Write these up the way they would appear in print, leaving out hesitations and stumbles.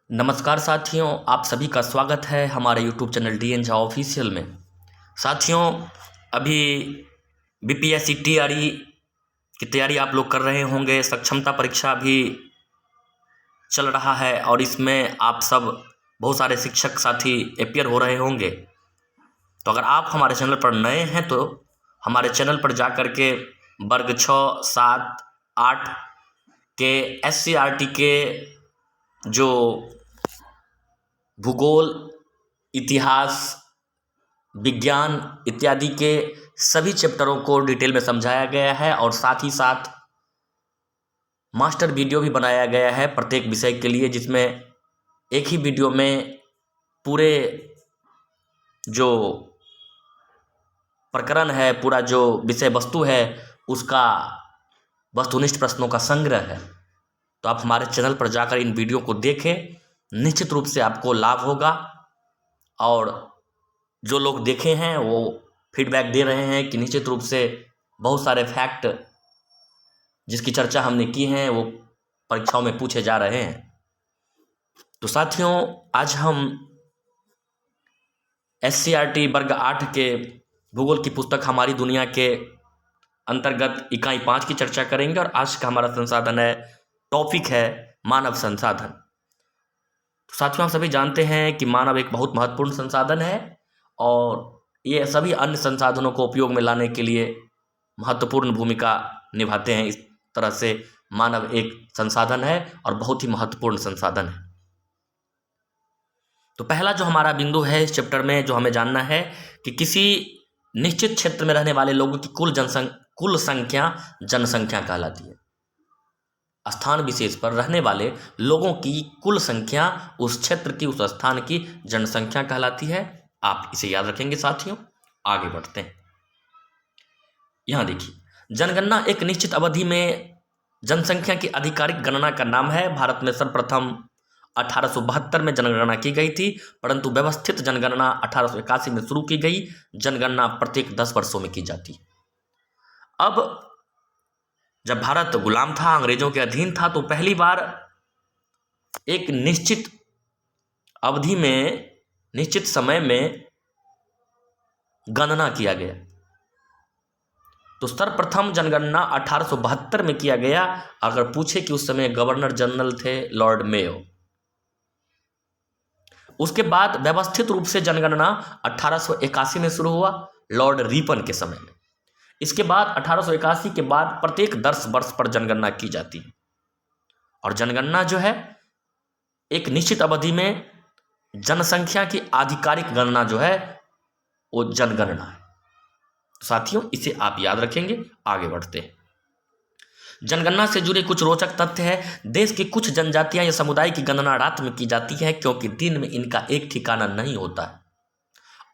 नमस्कार साथियों, आप सभी का स्वागत है हमारे YouTube channel DN Jha official में। साथियों, अभी BPSC TRE की तैयारी आप लोग कर रहे होंगे। सक्षमता परीक्षा भी चल रहा है और इसमें आप सब बहुत सारे शिक्षक साथी अपियर हो रहे होंगे। तो अगर आप हमारे चैनल पर नए हैं तो हमारे चैनल पर जा कर के वर्ग 6, 7, 8 के SCRT के जो भूगोल, इतिहास, विज्ञान इत्यादि के सभी चैप्टरों को डिटेल में समझाया गया है और साथ ही साथ मास्टर वीडियो भी बनाया गया है प्रत्येक विषय के लिए, जिसमें एक ही वीडियो में पूरे जो प्रकरण है, पूरा जो विषय वस्तु है, उसका वस्तुनिष्ठ प्रश्नों का संग्रह है। तो आप हमारे चैनल पर जाकर इन वीडियो को देखें, निश्चित रूप से आपको लाभ होगा। और जो लोग देखे हैं वो फीडबैक दे रहे हैं कि निश्चित रूप से बहुत सारे फैक्ट जिसकी चर्चा हमने की है वो परीक्षाओं में पूछे जा रहे हैं। तो साथियों, आज हम SCRT वर्ग 8 के भूगोल की पुस्तक हमारी दुनिया के अंतर्गत इकाई 5 की चर्चा करेंगे और आज का हमारा संसाधन है, टॉपिक है मानव संसाधन। तो साथियों, आप सभी जानते हैं कि मानव एक बहुत महत्वपूर्ण संसाधन है और ये सभी अन्य संसाधनों को उपयोग में लाने के लिए महत्वपूर्ण भूमिका निभाते हैं। इस तरह से मानव एक संसाधन है और बहुत ही महत्वपूर्ण संसाधन है। तो पहला जो हमारा बिंदु है इस चैप्टर में, जो हमें जानना है कि किसी निश्चित क्षेत्र में रहने वाले लोगों की कुल संख्या जनसंख्या कहलाती है। स्थान विशेष पर रहने वाले लोगों की कुल संख्या उस क्षेत्र की, उस स्थान की जनसंख्या कहलाती है। आप इसे याद रखेंगे साथियों। आगे बढ़ते हैं। यहां देखिए, जनगणना एक निश्चित अवधि में जनसंख्या की आधिकारिक गणना का नाम है। भारत में सर्वप्रथम 1872 में जनगणना की गई थी, परंतु व्यवस्थित जनगणना 1881 में शुरू की गई। जनगणना प्रत्येक 10 वर्षों में की जाती है। अब जब भारत गुलाम था, अंग्रेजों के अधीन था, तो पहली बार एक निश्चित अवधि में, निश्चित समय में गणना किया गया। तो सर्वप्रथम जनगणना 1872 में किया गया। अगर पूछे कि उस समय गवर्नर जनरल थे लॉर्ड मेयो। उसके बाद व्यवस्थित रूप से जनगणना 1881 में शुरू हुआ, लॉर्ड रिपन के समय में। इसके बाद 1881 के बाद प्रत्येक 10 वर्ष पर जनगणना की जाती है। और जनगणना जो है एक निश्चित अवधि में जनसंख्या की आधिकारिक गणना जो है वो जनगणना है। साथियों, इसे आप याद रखेंगे। आगे बढ़ते हैं। जनगणना से जुड़े कुछ रोचक तथ्य है। देश की कुछ जनजातियां या समुदाय की गणना रात में की जाती है क्योंकि दिन में इनका एक ठिकाना नहीं होता है।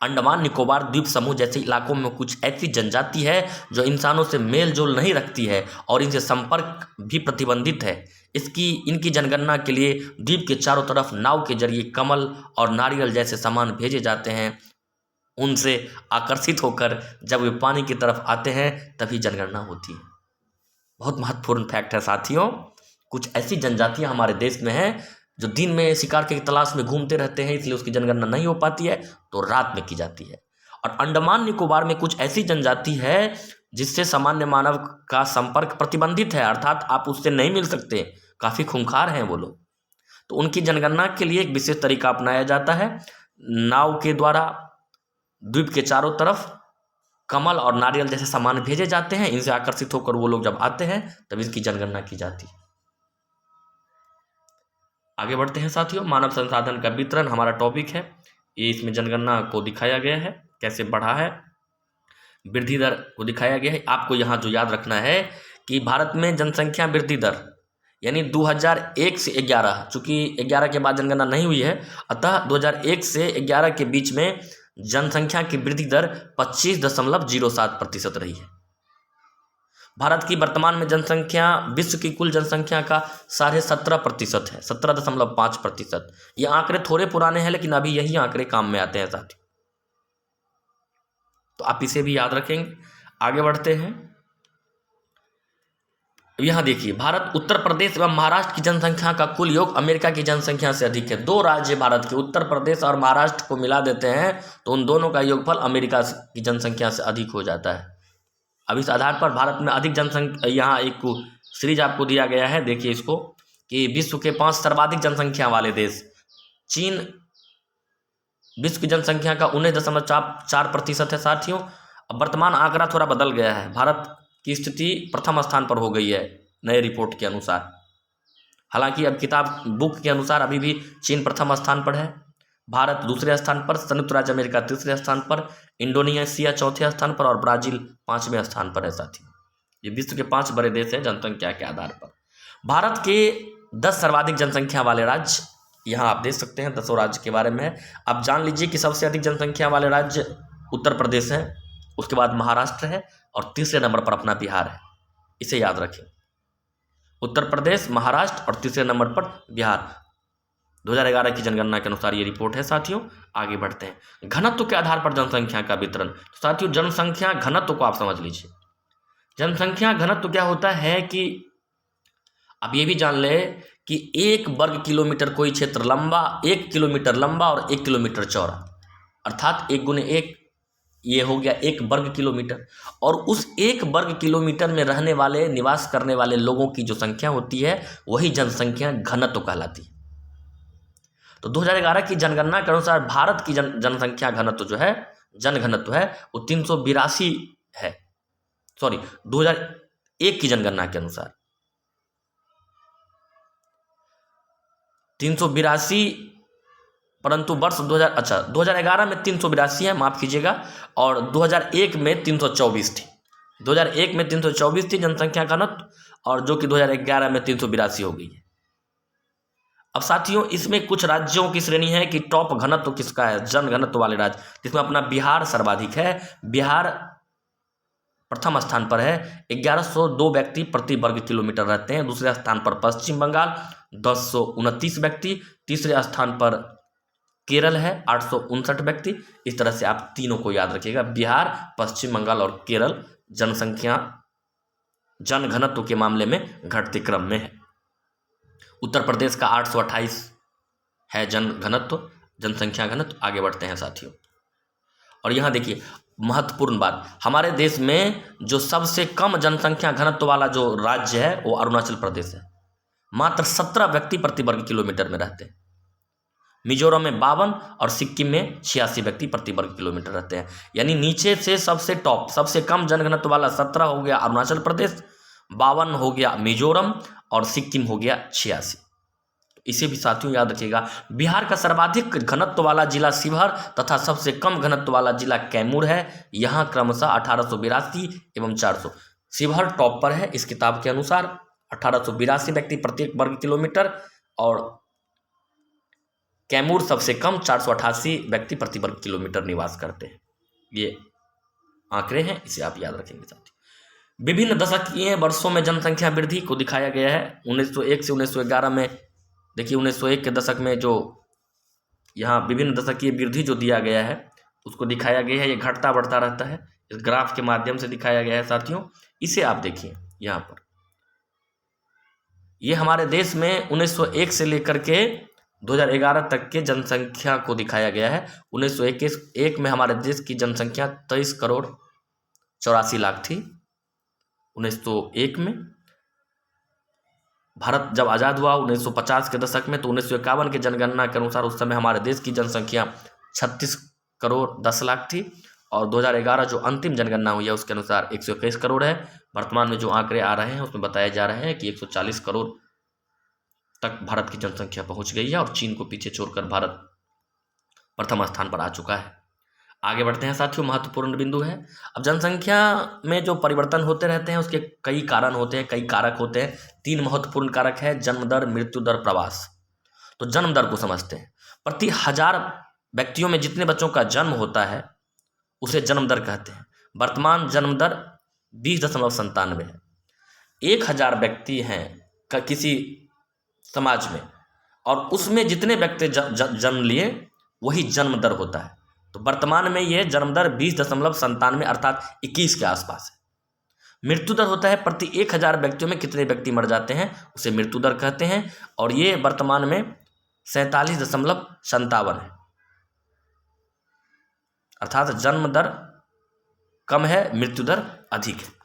अंडमान निकोबार द्वीप समूह जैसे इलाकों में कुछ ऐसी जनजाति है जो इंसानों से मेल जोल नहीं रखती है और इनसे संपर्क भी प्रतिबंधित है। इनकी जनगणना के लिए द्वीप के चारों तरफ नाव के जरिए कमल और नारियल जैसे सामान भेजे जाते हैं। उनसे आकर्षित होकर जब वे पानी की तरफ आते हैं तभी जनगणना होती है। बहुत महत्वपूर्ण फैक्ट है साथियों। कुछ ऐसी जनजातियां हमारे देश में हैं जो दिन में शिकार की तलाश में घूमते रहते हैं, इसलिए उसकी जनगणना नहीं हो पाती है, तो रात में की जाती है। और अंडमान निकोबार में कुछ ऐसी जनजाति है जिससे सामान्य मानव का संपर्क प्रतिबंधित है, अर्थात आप उससे नहीं मिल सकते, काफ़ी खूंखार हैं वो लोग। तो उनकी जनगणना के लिए एक विशेष तरीका अपनाया जाता है। नाव के द्वारा द्वीप के चारों तरफ कमल और नारियल जैसे सामान भेजे जाते हैं। इनसे आकर्षित होकर वो लोग जब आते हैं तब इसकी जनगणना की जाती है। आगे बढ़ते हैं साथियों। मानव संसाधन का वितरण हमारा टॉपिक है। ये इसमें जनगणना को दिखाया गया है, कैसे बढ़ा है, वृद्धि दर को दिखाया गया है। आपको यहाँ जो याद रखना है कि भारत में जनसंख्या वृद्धि दर यानी 2001 से 11, चूंकि 11 के बाद जनगणना नहीं हुई है, अतः 2001 से 11 के बीच में जनसंख्या की वृद्धि दर 25.07% रही है। भारत की वर्तमान में जनसंख्या विश्व की कुल जनसंख्या का 17.5% है, 17.5%। ये आंकड़े थोड़े पुराने हैं लेकिन अभी यही आंकड़े काम में आते हैं साथी। तो आप इसे भी याद रखेंगे। आगे बढ़ते हैं। यहाँ देखिए, भारत उत्तर प्रदेश एवं महाराष्ट्र की जनसंख्या का कुल योग अमेरिका की जनसंख्या से अधिक है। दो राज्य भारत के, उत्तर प्रदेश और महाराष्ट्र को मिला देते हैं तो उन दोनों का योगफल अमेरिका की जनसंख्या से अधिक हो जाता है। अब इस आधार पर भारत में अधिक जनसंख्या, यहाँ एक सीरीज आपको दिया गया है, देखिए इसको, कि विश्व के 5 सर्वाधिक जनसंख्या वाले देश। चीन विश्व की जनसंख्या का 19.4% है साथियों। अब वर्तमान आंकड़ा थोड़ा बदल गया है, भारत की स्थिति प्रथम स्थान पर हो गई है नए रिपोर्ट के अनुसार। हालांकि अब किताब बुक के अनुसार अभी भी चीन प्रथम स्थान पर है, भारत दूसरे स्थान पर, संयुक्त राज्य अमेरिका तीसरे स्थान पर, इंडोनेशिया चौथे स्थान पर और ब्राजील 5वें स्थान पर है साथियों। ये विश्व के 5 बड़े देश हैं जनसंख्या के आधार पर। भारत के 10 सर्वाधिक जनसंख्या वाले राज्य यहाँ आप देख सकते हैं, 10 राज्य के बारे में है। आप जान लीजिए कि सबसे अधिक जनसंख्या वाले राज्य उत्तर प्रदेश है, उसके बाद महाराष्ट्र है और तीसरे नंबर पर अपना बिहार है। इसे याद रखें, उत्तर प्रदेश, महाराष्ट्र और तीसरे नंबर पर बिहार। 2011 की जनगणना के अनुसार ये रिपोर्ट है साथियों। आगे बढ़ते हैं, घनत्व के आधार पर जनसंख्या का वितरण। तो साथियों, जनसंख्या घनत्व को आप समझ लीजिए। जनसंख्या घनत्व क्या होता है कि आप ये भी जान ले कि 1 वर्ग किलोमीटर कोई क्षेत्र लंबा, 1 किलोमीटर लंबा और 1 किलोमीटर चौड़ा, अर्थात 1 गुने 1, ये हो गया 1 वर्ग किलोमीटर। और उस 1 वर्ग किलोमीटर में रहने वाले, निवास करने वाले लोगों की जो संख्या होती है वही जनसंख्या घनत्व कहलाती है। तो 2011 की जनगणना के अनुसार भारत की जनसंख्या घनत्व जो है, जन घनत्व है, वो 382 है। सॉरी, 2001 की जनगणना के अनुसार 382, परंतु वर्ष 2011 में 382 है, माफ़ कीजिएगा, और 2001 में 324 थी। 2001 में 324 थी जनसंख्या घनत्व और जो कि 2011 में 382 हो गई है। अब साथियों, इसमें कुछ राज्यों की श्रेणी है कि टॉप घनत्व किसका है, जन घनत्व वाले राज्य, जिसमें अपना बिहार सर्वाधिक है। बिहार प्रथम स्थान पर है, 1102 व्यक्ति प्रति वर्ग किलोमीटर रहते हैं। दूसरे स्थान पर पश्चिम बंगाल 1029 व्यक्ति, तीसरे स्थान पर केरल है 859 व्यक्ति। इस तरह से आप तीनों को याद रखिएगा, बिहार, पश्चिम बंगाल और केरल जनसंख्या, जन घनत्व के मामले में घटते क्रम में है। उत्तर प्रदेश का 828 है जन घनत्व, जनसंख्या घनत्व। आगे बढ़ते हैं साथियों, और यहाँ देखिए महत्वपूर्ण बात, हमारे देश में जो सबसे कम जनसंख्या घनत्व वाला जो राज्य है वो अरुणाचल प्रदेश है। मात्र 17 व्यक्ति प्रति वर्ग किलोमीटर में रहते हैं। मिजोरम में 52 और सिक्किम में 86 व्यक्ति प्रति वर्ग किलोमीटर रहते हैं। यानी नीचे से सबसे टॉप, सबसे कम जनघनत्व वाला 17 हो गया अरुणाचल प्रदेश, 52 हो गया मिजोरम और सिक्किम हो गया 86। इसे भी साथियों याद रखिएगा। बिहार का सर्वाधिक घनत्व वाला जिला शिवहर तथा सबसे कम घनत्व वाला जिला कैमूर है। यहाँ क्रमशः 1882 एवं 400। शिवहर टॉप पर है इस किताब के अनुसार, 1882 व्यक्ति प्रत्येक वर्ग किलोमीटर, और कैमूर सबसे कम 488 व्यक्ति प्रति वर्ग किलोमीटर निवास करते हैं। ये आंकड़े हैं, इसे आप याद रखेंगे साथियों। विभिन्न दशकीय वर्षों में जनसंख्या वृद्धि को दिखाया गया है। 1901 से 1911 में देखिए, 1901 के दशक में जो यहाँ विभिन्न दशकीय वृद्धि जो दिया गया है उसको दिखाया गया है। ये घटता बढ़ता रहता है, इस ग्राफ के माध्यम से दिखाया गया है साथियों। इसे आप देखिए यहाँ पर, ये हमारे देश में 1901 से लेकर के 2011 तक के जनसंख्या को दिखाया गया है। 1901 में हमारे देश की जनसंख्या 23 करोड़ 84 लाख थी। 1901 में भारत जब आज़ाद हुआ 1950 के दशक में, तो 1951 के जनगणना के अनुसार उस समय हमारे देश की जनसंख्या 36 करोड़ 10 लाख थी, और 2011 जो अंतिम जनगणना हुई है उसके अनुसार 121 करोड़ है। वर्तमान में जो आंकड़े आ रहे हैं उसमें बताए जा रहे हैं कि 140 करोड़ तक भारत की जनसंख्या पहुंच गई है, और चीन को पीछे छोड़कर भारत प्रथम स्थान पर आ चुका है। आगे बढ़ते हैं साथियों, महत्वपूर्ण बिंदु है। अब जनसंख्या में जो परिवर्तन होते रहते हैं उसके कई कारण होते हैं, कई कारक होते हैं। 3 महत्वपूर्ण कारक है, जन्म दर, मृत्यु दर, प्रवास। तो जन्म दर को समझते हैं। प्रति 1000 व्यक्तियों में जितने बच्चों का जन्म होता है उसे जन्म दर कहते हैं। वर्तमान जन्म दर 20.97 है। 1000 व्यक्ति हैं किसी समाज में, और उसमें जितने व्यक्ति जन्म लिए वही जन्म दर होता है। तो वर्तमान में ये जन्म दर 20.97 अर्थात 21 के आसपास है। मृत्यु दर होता है प्रति 1000 व्यक्तियों में कितने व्यक्ति मर जाते हैं, उसे मृत्यु दर कहते हैं। और ये वर्तमान में 47.57 है, अर्थात जन्म दर कम है, मृत्यु दर अधिक है।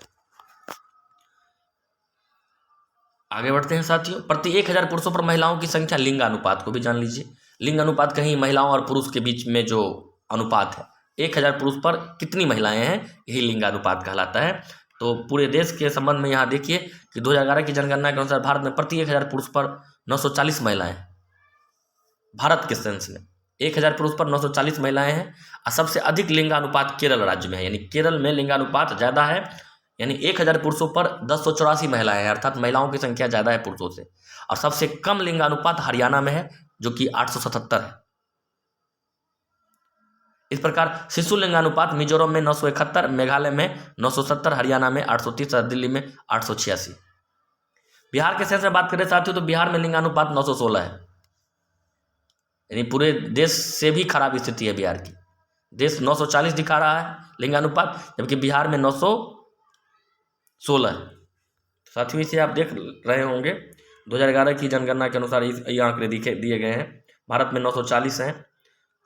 आगे बढ़ते हैं साथियों। प्रति 1000 पुरुषों पर महिलाओं की संख्या, लिंगानुपात को भी जान लीजिए। लिंग अनुपात कहीं महिलाओं और पुरुष के बीच में जो अनुपात है, 1000 पुरुष पर कितनी महिलाएं हैं, यही लिंगानुपात कहलाता है। तो पूरे देश के संबंध में यहाँ देखिए कि 2011 की जनगणना के अनुसार भारत में प्रति 1000 पुरुष पर 940 महिलाएं, भारत के सेंस में 1000 पुरुष पर 940 महिलाएं हैं। और सबसे अधिक लिंगानुपात केरल राज्य में है, यानी केरल में लिंगानुपात ज़्यादा है, यानी 1000 पुरुषों पर 1084 महिलाएं हैं, अर्थात महिलाओं की संख्या ज़्यादा है पुरुषों से। और सबसे कम लिंगानुपात हरियाणा में है, जो कि 877 है। इस प्रकार शिशु लिंगानुपात मिजोरम में 971, मेघालय में 970, हरियाणा में 830 और दिल्ली में 886। बिहार के सेंस में बात करें साथियों तो बिहार में लिंगानुपात 916 है, यानी पूरे देश से भी खराब स्थिति है बिहार की। देश 940 दिखा रहा है लिंगानुपात, जबकि बिहार में 916 है। साथियों इसे आप देख रहे होंगे 2011 की जनगणना के अनुसार ये आंकड़े दिए गए हैं। भारत में 940 हैं,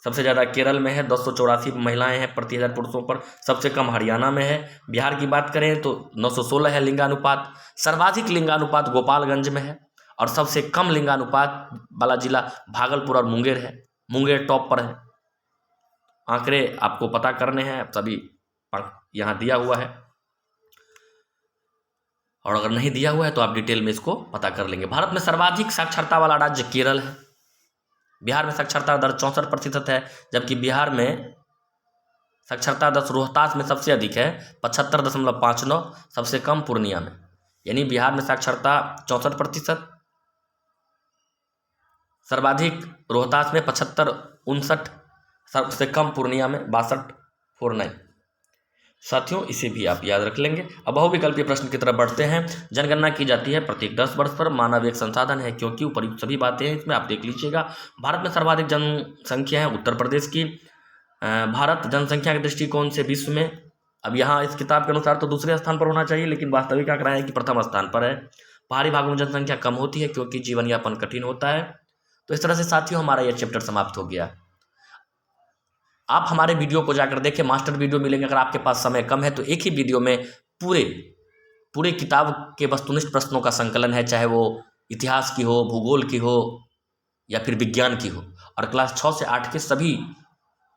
सबसे ज़्यादा केरल में है, 284 महिलाएं हैं प्रति 1000 पुरुषों पर, सबसे कम हरियाणा में है। बिहार की बात करें तो 916 है लिंगानुपात। सर्वाधिक लिंगानुपात गोपालगंज में है, और सबसे कम लिंगानुपात वाला जिला भागलपुर और मुंगेर है। मुंगेर टॉप पर है। आंकड़े आपको पता करने हैं, सभी यहाँ दिया हुआ है, और अगर नहीं दिया हुआ है तो आप डिटेल में इसको पता कर लेंगे। भारत में सर्वाधिक साक्षरता वाला राज्य केरल है। बिहार में साक्षरता दर 64% है, जबकि बिहार में साक्षरता दर रोहतास में सबसे अधिक है 75.59, सबसे कम पूर्णिया में। यानी बिहार में साक्षरता 64%, सर्वाधिक रोहतास में 75.59, सबसे कम पूर्णिया में 62.49। साथियों इसे भी आप याद रख लेंगे। अब बहुविकल्पीय प्रश्न की तरफ बढ़ते हैं। जनगणना की जाती है प्रत्येक 10 वर्ष पर, मानव एक संसाधन है, क्योंकि उपर्युक्त सभी बातें हैं इसमें, आप देख लीजिएगा। भारत में सर्वाधिक जनसंख्या है उत्तर प्रदेश की। भारत जनसंख्या के दृष्टिकोण से विश्व में, अब यहाँ इस किताब के अनुसार तो दूसरे स्थान पर होना चाहिए, लेकिन वास्तविक आंकड़ा है कि प्रथम स्थान पर है। पहाड़ी भागों में जनसंख्या कम होती है क्योंकि जीवन यापन कठिन होता है। तो इस तरह से साथियों हमारा यह चैप्टर समाप्त हो गया। आप हमारे वीडियो को जाकर देखें, मास्टर वीडियो मिलेंगे। अगर आपके पास समय कम है तो एक ही वीडियो में पूरे किताब के वस्तुनिष्ठ प्रश्नों का संकलन है, चाहे वो इतिहास की हो, भूगोल की हो या फिर विज्ञान की हो। और क्लास 6 से 8 के सभी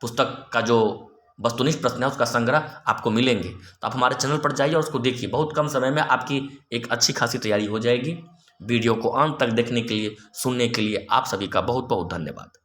पुस्तक का जो वस्तुनिष्ठ प्रश्न है उसका संग्रह आपको मिलेंगे। तो आप हमारे चैनल पर जाइए और उसको देखिए, बहुत कम समय में आपकी एक अच्छी खासी तैयारी हो जाएगी। वीडियो को अंत तक देखने के लिए, सुनने के लिए आप सभी का बहुत बहुत धन्यवाद।